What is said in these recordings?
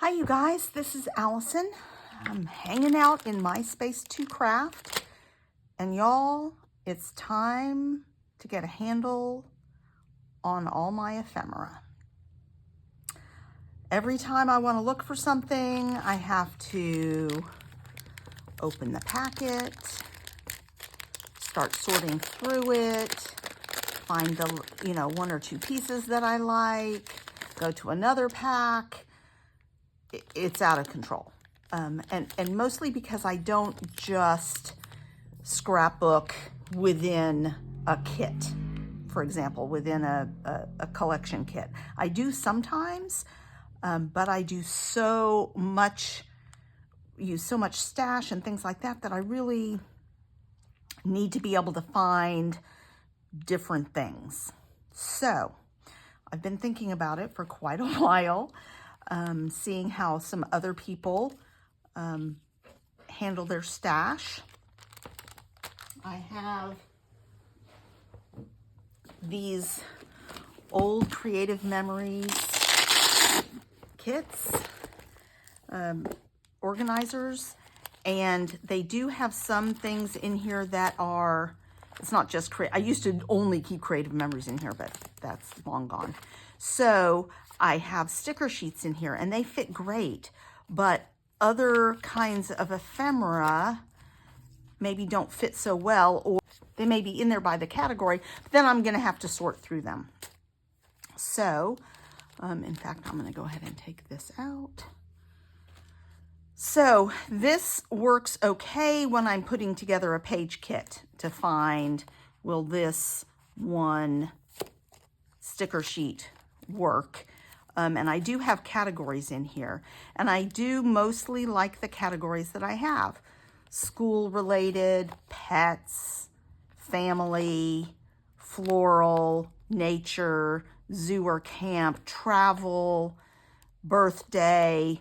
Hi you guys, this is Allison. I'm hanging out in my space to craft, and y'all, it's time to get a handle on all my ephemera. Every time I want to look for something, I have to open the packet, start sorting through it, find the, one or two pieces that I like, go to another pack. It's out of control. And mostly because I don't just scrapbook within a kit, for example, within a collection kit. I do sometimes, but I do use so much stash and things like that that I really need to be able to find different things. So I've been thinking about it for quite a while. Seeing how some other people handle their stash. I have these old Creative Memories kits, organizers, and they do have some things in here that are, it's not just I used to only keep Creative Memories in here, but that's long gone. So I have sticker sheets in here and they fit great, but other kinds of ephemera maybe don't fit so well, or they may be in there by the category, but then I'm gonna have to sort through them. So, in fact, I'm gonna go ahead and take this out. So this works okay when I'm putting together a page kit to find, will this one sticker sheet work? And I do have categories in here, and I do mostly like the categories that I have: school related, pets, family, floral, nature, zoo or camp, travel, birthday.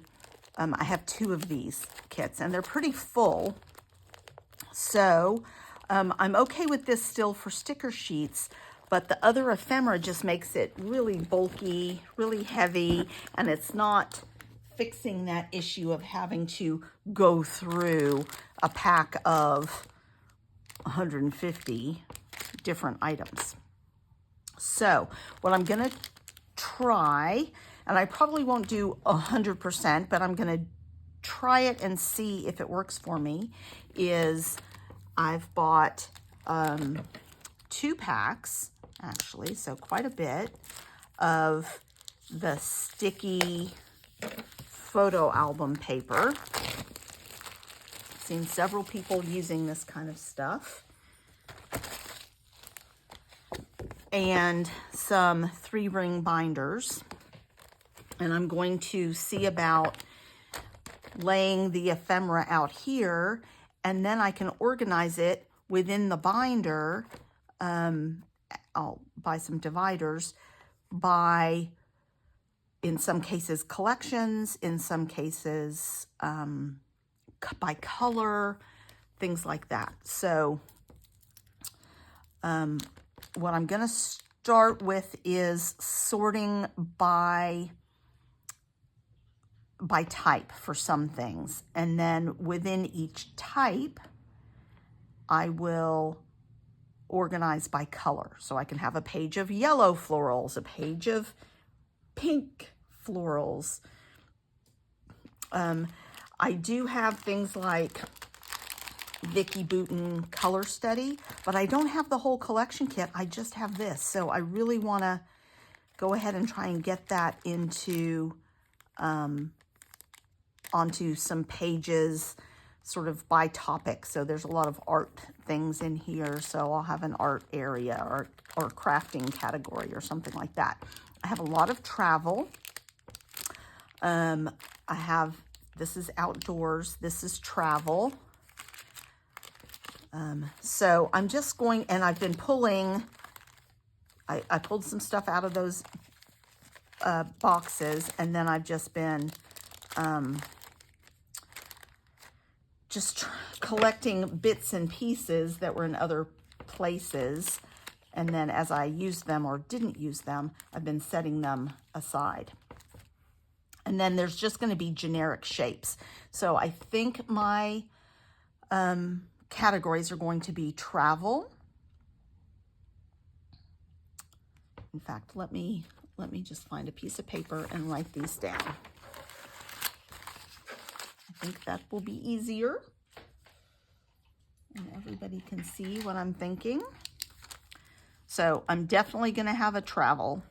I have 2 of these kits and they're pretty full. So I'm okay with this still for sticker sheets, but the other ephemera just makes it really bulky, really heavy, and it's not fixing that issue of having to go through a pack of 150 different items. So what I'm gonna try, and I probably won't do 100%, but I'm gonna try it and see if it works for me, is I've bought 2 packs, actually, so quite a bit, of the sticky photo album paper. I've seen several people using this kind of stuff. And some 3-ring binders. And I'm going to see about laying the ephemera out here, and then I can organize it within the binder. I'll buy some dividers by, in some cases, collections, in some cases by color, things like that. So what I'm going to start with is sorting by type for some things, and then within each type I will organize by color. So I can have a page of yellow florals, a page of pink florals. I do have things like Vicki Boutin Color Study, but I don't have the whole collection kit. I just have this. So I really want to go ahead and try and get that into onto some pages sort of by topic. So there's a lot of art things in here, so I'll have an art area or crafting category or something like that. I have a lot of travel. I have, this is outdoors, this is travel. So I'm just going, and I've been pulling, I pulled some stuff out of those boxes, and then I've just been collecting bits and pieces that were in other places, and then as I used them or didn't use them, I've been setting them aside. And then there's just going to be generic shapes. So I think my categories are going to be travel. In fact, let me just find a piece of paper and write these down. I think that will be easier. And everybody can see what I'm thinking. So I'm definitely going to have a travel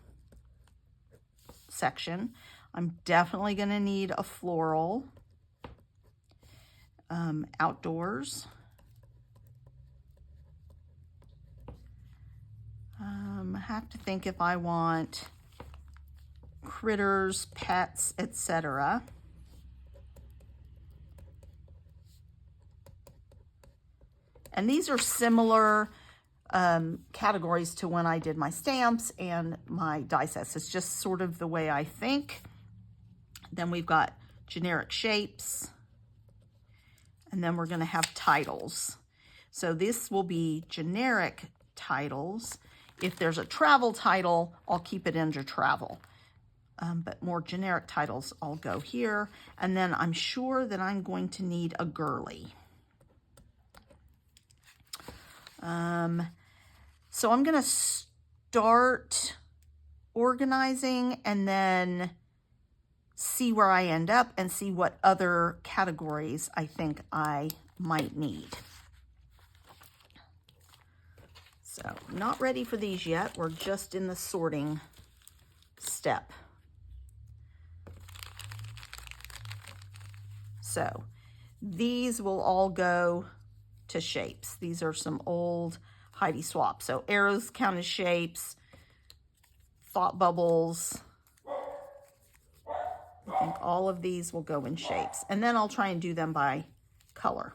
section. I'm definitely going to need a floral, outdoors. I have to think if I want critters, pets, etc. And these are similar categories to when I did my stamps and my die sets. It's just sort of the way I think. Then we've got generic shapes, and then we're going to have titles. So this will be generic titles. If there's a travel title, I'll keep it under travel. But more generic titles, I'll go here. And then I'm sure that I'm going to need a girly. So I'm going to start organizing and then see where I end up and see what other categories I think I might need. So not ready for these yet. We're just in the sorting step. So these will all go to shapes. These are some old Heidi Swaps. So arrows count as shapes, thought bubbles. I think all of these will go in shapes. And then I'll try and do them by color.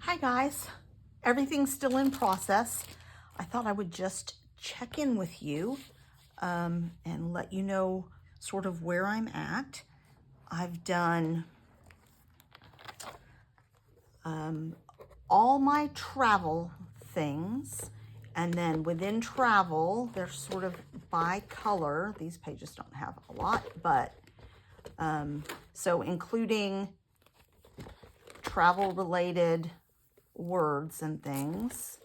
Hi guys, everything's still in process. I thought I would just check in with you and let you know sort of where I'm at. I've done all my travel things, and then within travel, they're sort of by color. These pages don't have a lot, but so including travel related words and things.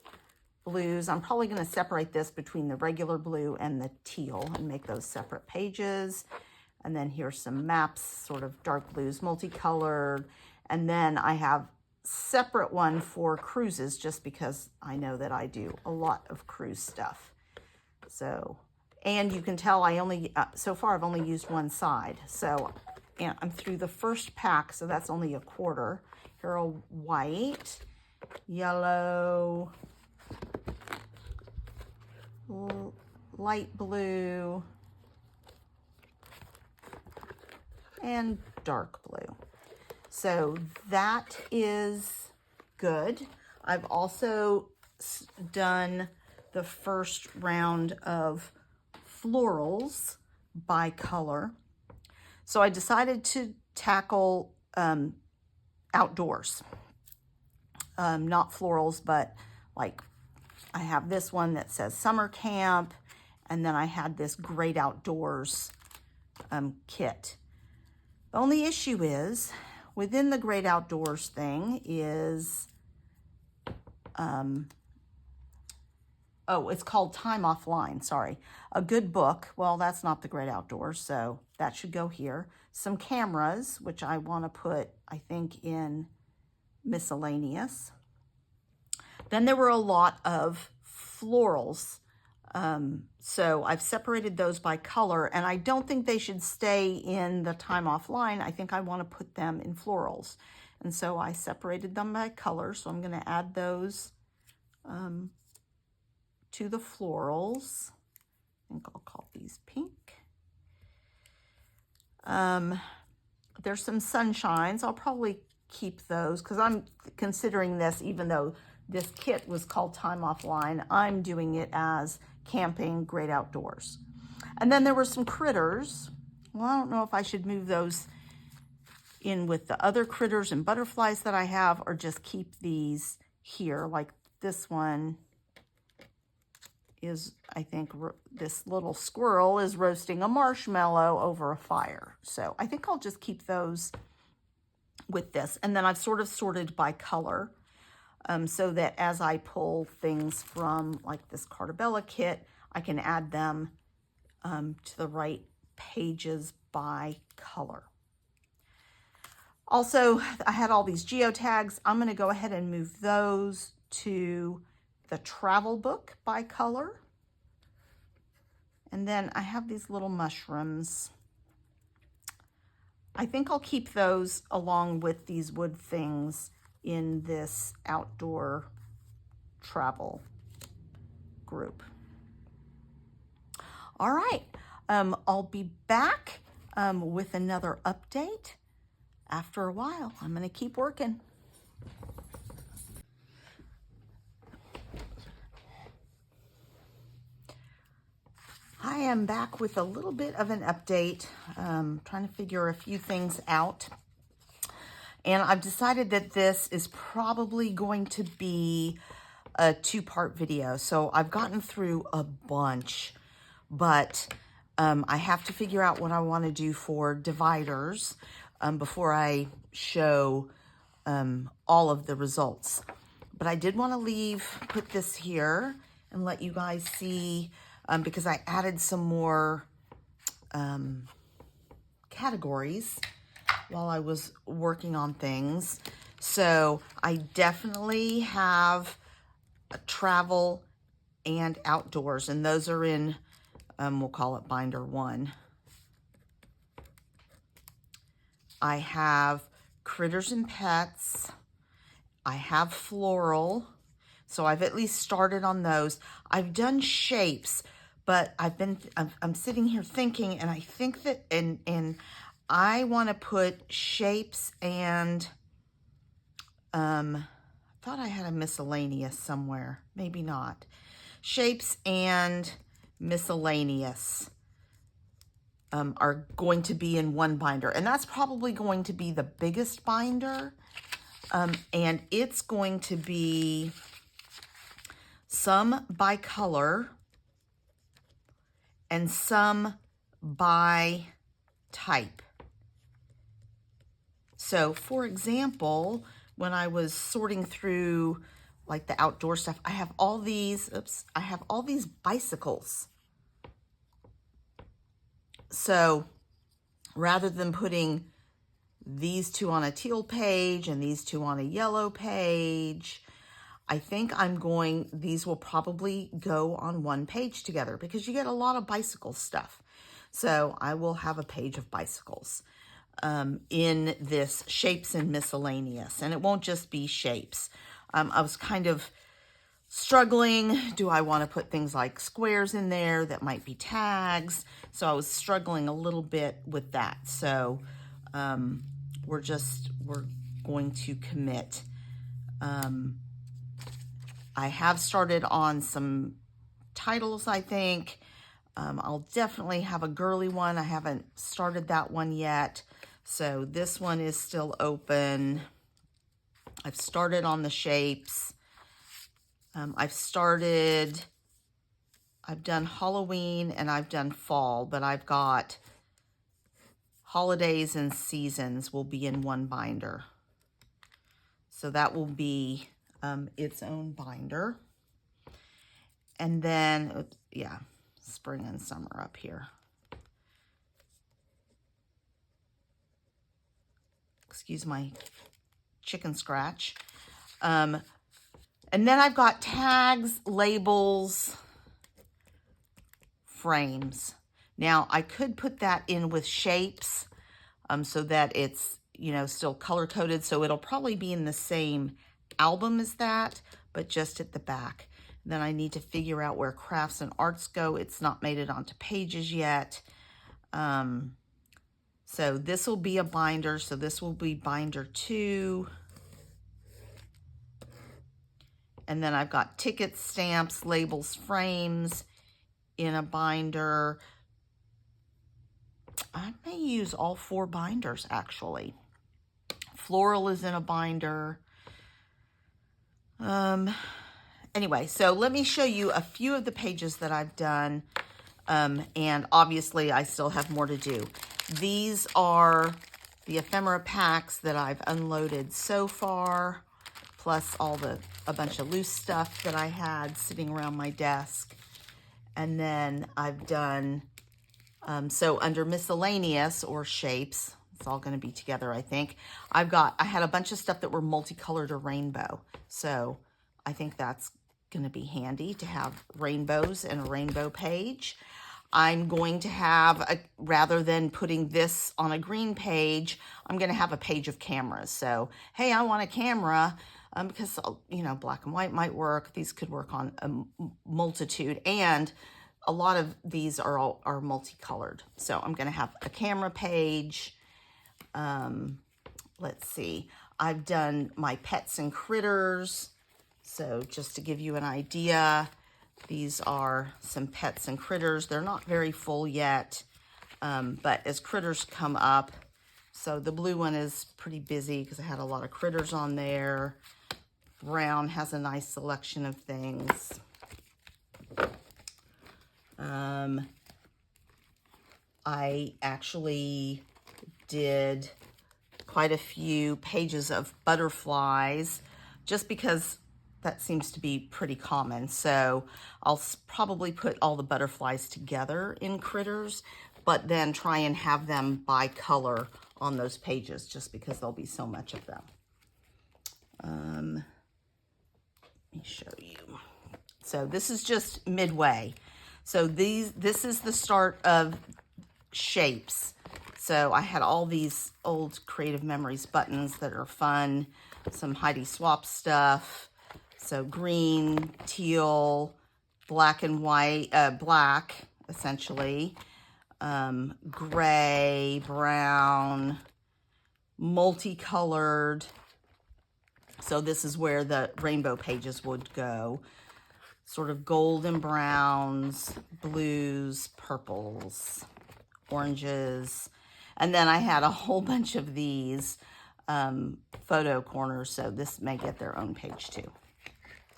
Blues, I'm probably going to separate this between the regular blue and the teal and make those separate pages. And then here's some maps, sort of dark blues, multicolored. And then I have separate one for cruises, just because I know that I do a lot of cruise stuff. So, and you can tell I only, so far I've only used one side. So, and I'm through the first pack, so that's only a quarter. Here are white, yellow, light blue, and dark blue. So that is good. I've also done the first round of florals by color. So I decided to tackle outdoors. Not florals, but like I have this one that says summer camp, and then I had this great outdoors kit. The only issue is within the great outdoors thing is, oh, it's called Time Offline, sorry. A good book, well, that's not the great outdoors, so that should go here. Some cameras, which I want to put, I think, in miscellaneous. Then there were a lot of florals. So I've separated those by color, and I don't think they should stay in the Time Offline. I think I want to put them in florals. And so I separated them by color. So I'm going to add those to the florals. I think I'll call these pink. There's some sunshines. I'll probably keep those because I'm considering this, even though this kit was called Time Offline, I'm doing it as camping, great outdoors. And then there were some critters. Well, I don't know if I should move those in with the other critters and butterflies that I have, or just keep these here. Like this one is, I think this little squirrel is roasting a marshmallow over a fire. So I think I'll just keep those with this. And then I've sort of sorted by color. So that as I pull things from like this Cartabella kit, I can add them to the right pages by color. Also, I had all these geotags. I'm going to go ahead and move those to the travel book by color. And then I have these little mushrooms. I think I'll keep those along with these wood things in this outdoor travel group. All right, I'll be back with another update after a while. I'm going to keep working. I am back with a little bit of an update, trying to figure a few things out. And I've decided that this is probably going to be a two-part video. So I've gotten through a bunch, but I have to figure out what I want to do for dividers before I show all of the results. But I did want to put this here and let you guys see, because I added some more categories while I was working on things. So I definitely have a travel and outdoors, and those are in, we'll call it binder 1. I have critters and pets. I have floral. So I've at least started on those. I've done shapes, but I'm sitting here thinking, and I think that, and I want to put shapes and, I thought I had a miscellaneous somewhere. Maybe not. Shapes and miscellaneous are going to be in one binder. And that's probably going to be the biggest binder. And it's going to be some by color and some by type. So, for example, when I was sorting through like the outdoor stuff, I have all these, I have all these bicycles. So rather than putting these two on a teal page and these two on a yellow page, I think these will probably go on one page together because you get a lot of bicycle stuff. So I will have a page of bicycles in this shapes and miscellaneous, and it won't just be shapes. I was kind of struggling. Do I want to put things like squares in there that might be tags? So I was struggling a little bit with that. So we're going to commit. I have started on some titles, I think. I'll definitely have a girly one. I haven't started that one yet. So this one is still open. I've started on the shapes. I've done Halloween and I've done fall, but I've got holidays and seasons will be in one binder. So that will be its own binder. And then, yeah, spring and summer up here. Excuse my chicken scratch. And then I've got tags, labels, frames. Now I could put that in with shapes so that it's, still color coded. So it'll probably be in the same album as that, but just at the back. And then I need to figure out where crafts and arts go. It's not made it onto pages yet. So this will be a binder. So this will be binder 2. And then I've got tickets, stamps, labels, frames in a binder. I may use all 4 binders, actually. Floral is in a binder. Anyway, so let me show you a few of the pages that I've done. And obviously, I still have more to do. These are the ephemera packs that I've unloaded so far, plus a bunch of loose stuff that I had sitting around my desk. And then I've done, so under miscellaneous or shapes, it's all going to be together, I think. I had a bunch of stuff that were multicolored or rainbow. So I think that's going to be handy to have rainbows and a rainbow page. I'm going to have, rather than putting this on a green page, I'm going to have a page of cameras. So, hey, I want a camera because, black and white might work. These could work on a multitude. And a lot of these are multicolored. So I'm going to have a camera page. Let's see. I've done my pets and critters. So just to give you an idea, these are some pets and critters. They're not very full yet, but as critters come up, so the blue one is pretty busy because I had a lot of critters on there. Brown has a nice selection of things. I actually did quite a few pages of butterflies just because that seems to be pretty common. So I'll probably put all the butterflies together in critters, but then try and have them by color on those pages just because there'll be so much of them. Let me show you. So this is just Midway. So this is the start of shapes. So I had all these old Creative Memories buttons that are fun, some Heidi Swapp stuff. So green, teal, black and white, black essentially, gray, brown, multicolored. So this is where the rainbow pages would go. Sort of golden browns, blues, purples, oranges. And then I had a whole bunch of these photo corners, so this may get their own page too.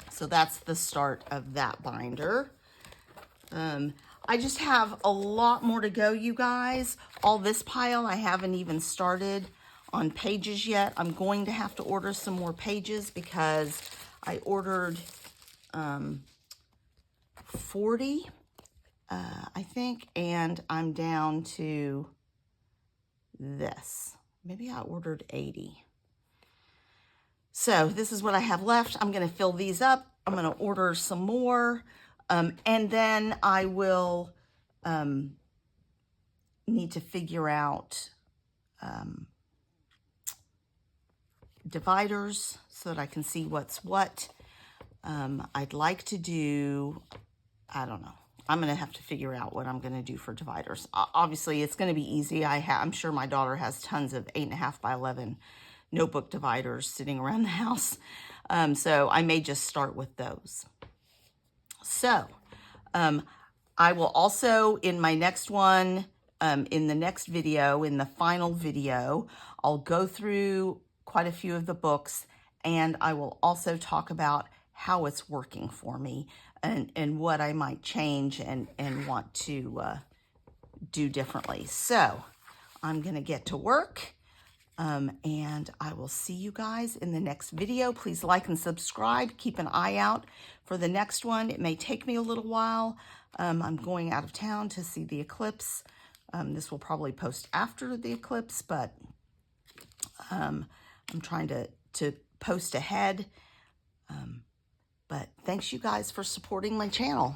So that's the start of that binder. I just have a lot more to go, you guys. All this pile I haven't even started on pages yet. I'm going to have to order some more pages because I ordered 40, I think, and I'm down to this. Maybe I ordered 80. So this is what I have left. I'm going to fill these up. I'm going to order some more, and then I will need to figure out dividers so that I can see what's what. I'd like to do, I don't know. I'm going to have to figure out what I'm going to do for dividers. Obviously, it's going to be easy. I'm sure my daughter has tons of 8.5 by 11 notebook dividers sitting around the house. So I may just start with those. So I will also, in my next one, in the next video, in the final video, I'll go through quite a few of the books, and I will also talk about how it's working for me and what I might change and want to do differently. So I'm going to get to work, and I will see you guys in the next video. Please like and subscribe. Keep an eye out for the next one. It may take me a little while. I'm going out of town to see the eclipse. This will probably post after the eclipse, but I'm trying to post ahead. But thanks you guys for supporting my channel.